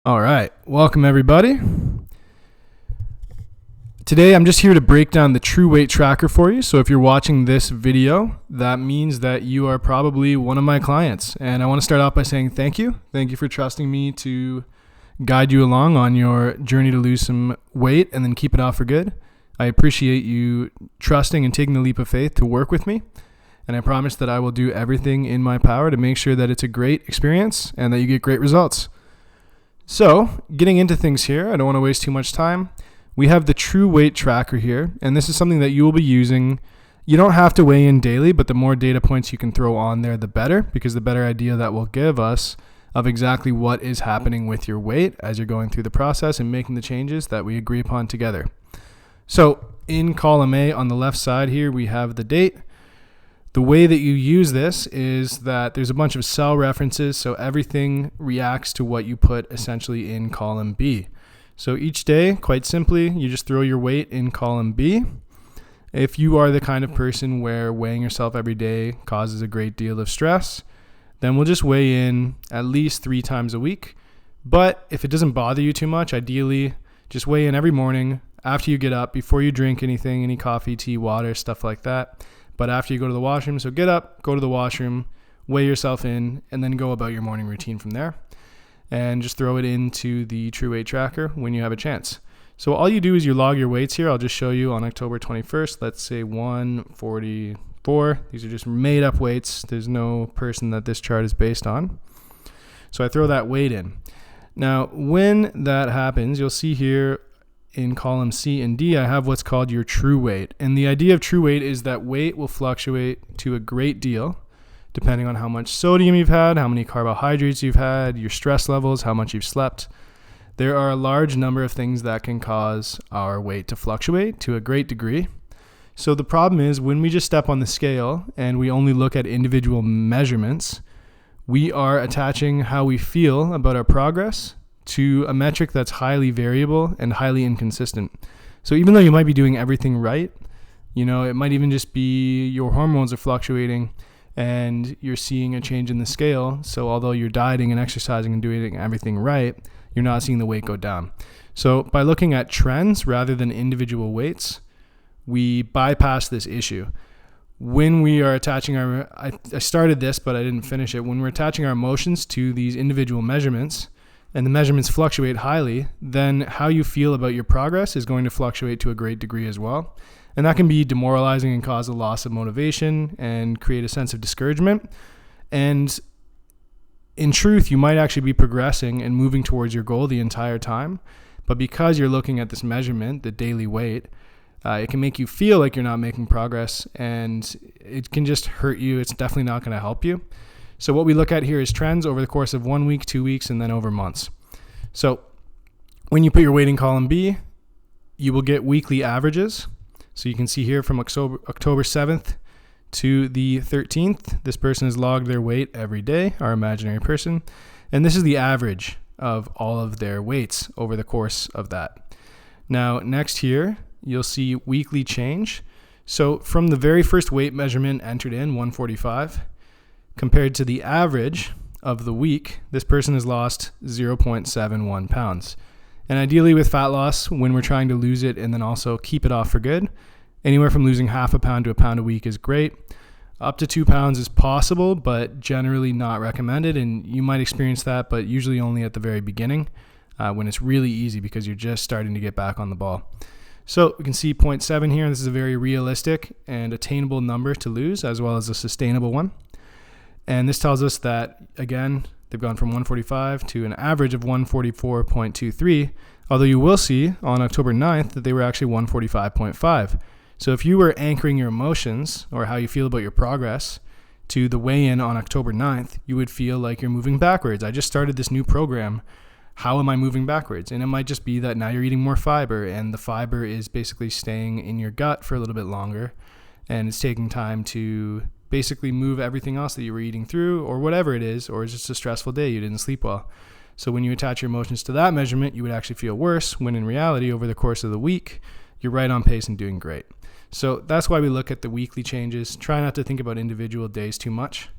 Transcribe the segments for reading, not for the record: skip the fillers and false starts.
All right, welcome everybody. Today I'm just here to break down the True Weight Tracker for you. So if you're watching this video, that means that you are probably one of my clients. And I want to start off by saying thank you. Thank you for trusting me to guide you along on your journey to lose some weight and then keep it off for good. I appreciate you trusting and taking the leap of faith to work with me. And I promise that I will do everything in my power to make sure that it's a great experience and that you get great results. So, getting into things here, I don't want to waste too much time. We have the True Weight Tracker here, and this is something that you will be using. You don't have to weigh in daily, but the more data points you can throw on there, the better, because the better idea that will give us of exactly what is happening with your weight as you're going through the process and making the changes that we agree upon together. So, in column A on the left side here, we have the date. The way that you use this is that there's a bunch of cell references, so everything reacts to what you put essentially in column B. So each day, quite simply, you just throw your weight in column B. If you are the kind of person where weighing yourself every day causes a great deal of stress, then we'll just weigh in at least 3 times a week. But if it doesn't bother you too much, ideally, just weigh in every morning after you get up, before you drink anything, any coffee, tea, water, stuff like that. But after you go to the washroom, so get up, go to the washroom, weigh yourself in, and then go about your morning routine from there. And just throw it into the True Weight Tracker when you have a chance. So all you do is you log your weights here. I'll just show you on October 21st, let's say 144. These are just made up weights. There's no person that this chart is based on. So I throw that weight in. Now, when that happens, you'll see here in column C and D, I have what's called your true weight. And the idea of true weight is that weight will fluctuate to a great deal depending on how much sodium you've had, how many carbohydrates you've had, your stress levels, how much you've slept. There are a large number of things that can cause our weight to fluctuate to a great degree. So the problem is when we just step on the scale and we only look at individual measurements, we are attaching how we feel about our progress to a metric that's highly variable and highly inconsistent. So even though you might be doing everything right, it might even just be your hormones are fluctuating and you're seeing a change in the scale. So although you're dieting and exercising and doing everything right, you're not seeing the weight go down. So by looking at trends rather than individual weights, we bypass this issue. When we are attaching I started this, but I didn't finish it. When we're attaching our emotions to these individual measurements, and the measurements fluctuate highly, then how you feel about your progress is going to fluctuate to a great degree as well. And that can be demoralizing and cause a loss of motivation and create a sense of discouragement. And in truth, you might actually be progressing and moving towards your goal the entire time. But because you're looking at this measurement, the daily weight, it can make you feel like you're not making progress, and it can just hurt you. It's definitely not going to help you. So what we look at here is trends over the course of 1 week, 2 weeks, and then over months. So when you put your weight in column B, you will get weekly averages. So you can see here from October 7th to the 13th, this person has logged their weight every day, our imaginary person. And this is the average of all of their weights over the course of that. Now, next here, you'll see weekly change. So from the very first weight measurement entered in, 145, compared to the average of the week, this person has lost 0.71 pounds. And ideally with fat loss, when we're trying to lose it and then also keep it off for good, anywhere from losing half a pound to a pound a week is great. Up to 2 pounds is possible, but generally not recommended. And you might experience that, but usually only at the very beginning when it's really easy because you're just starting to get back on the ball. So we can see 0.7 here. This is a very realistic and attainable number to lose, as well as a sustainable one. And this tells us that, again, they've gone from 145 to an average of 144.23, although you will see on October 9th that they were actually 145.5. So if you were anchoring your emotions or how you feel about your progress to the weigh-in on October 9th, you would feel like you're moving backwards. I just started this new program. How am I moving backwards? And it might just be that now you're eating more fiber, and the fiber is basically staying in your gut for a little bit longer, and it's taking time to basically move everything else that you were eating through, or whatever it is, or it's just a stressful day, you didn't sleep well. So when you attach your emotions to that measurement, you would actually feel worse, when in reality, over the course of the week, you're right on pace and doing great. So that's why we look at the weekly changes. Try not to think about individual days too much.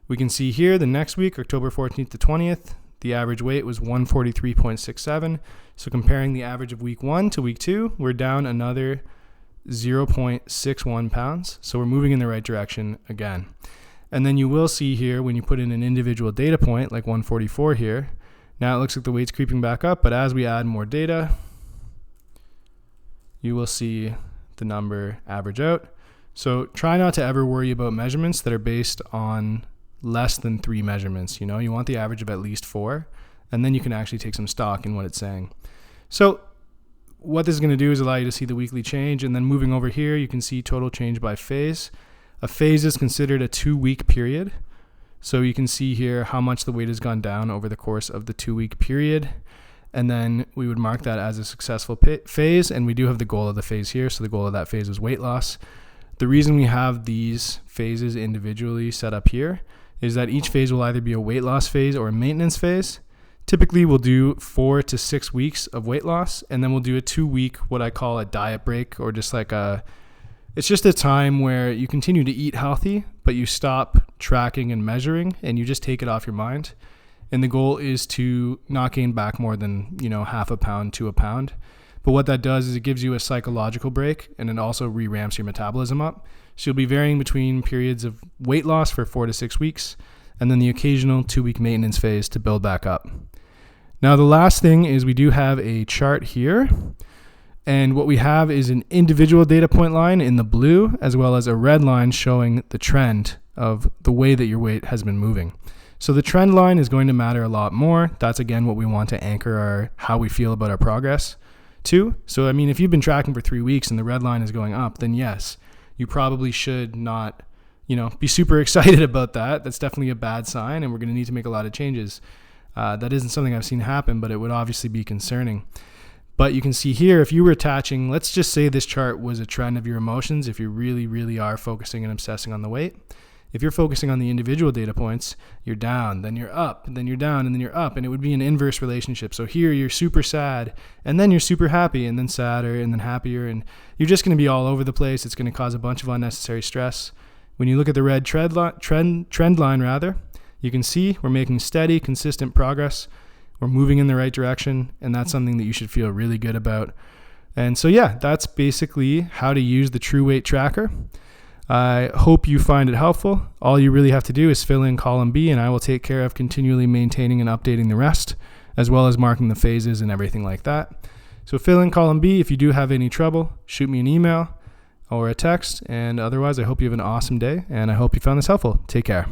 We can see here the next week, October 14th to 20th, the average weight was 143.67. So comparing the average of week 1 to week 2, we're down another 0.61 pounds. So we're moving in the right direction again. And then you will see here when you put in an individual data point like 144 here, now it looks like the weight's creeping back up, but as we add more data, you will see the number average out. So try not to ever worry about measurements that are based on less than 3 measurements. You know, you want the average of at least 4, and then you can actually take some stock in what it's saying. So what this is going to do is allow you to see the weekly change, and then moving over here, you can see total change by phase. A phase is considered a 2-week period. So you can see here how much the weight has gone down over the course of the 2-week period. And then we would mark that as a successful phase. And we do have the goal of the phase here. So the goal of that phase was weight loss. The reason we have these phases individually set up here is that each phase will either be a weight loss phase or a maintenance phase. Typically we'll do 4 to 6 weeks of weight loss, and then we'll do a 2-week, what I call a diet break, or just like it's just a time where you continue to eat healthy, but you stop tracking and measuring and you just take it off your mind. And the goal is to not gain back more than, half a pound to a pound. But what that does is it gives you a psychological break, and it also re-ramps your metabolism up. So you'll be varying between periods of weight loss for 4 to 6 weeks, and then the occasional 2-week maintenance phase to build back up. Now, the last thing is we do have a chart here. And what we have is an individual data point line in the blue, as well as a red line showing the trend of the way that your weight has been moving. So the trend line is going to matter a lot more. That's again what we want to anchor how we feel about our progress to. So I mean, if you've been tracking for 3 weeks and the red line is going up, then yes, you probably should not, be super excited about that. That's definitely a bad sign, and we're going to need to make a lot of changes. That isn't something I've seen happen, but it would obviously be concerning. But you can see here, if you were attaching, let's just say this chart was a trend of your emotions, if you really, really are focusing and obsessing on the weight. If you're focusing on the individual data points, you're down, then you're up, then you're down, and then you're up, and it would be an inverse relationship. So here you're super sad, and then you're super happy, and then sadder, and then happier, and you're just going to be all over the place. It's going to cause a bunch of unnecessary stress. When you look at the red trend line, you can see we're making steady, consistent progress. We're moving in the right direction, and that's something that you should feel really good about. And so yeah, that's basically how to use the True Weight Tracker. I hope you find it helpful. All you really have to do is fill in column B, and I will take care of continually maintaining and updating the rest, as well as marking the phases and everything like that. So fill in column B. If you do have any trouble, shoot me an email or a text. And otherwise, I hope you have an awesome day, and I hope you found this helpful. Take care.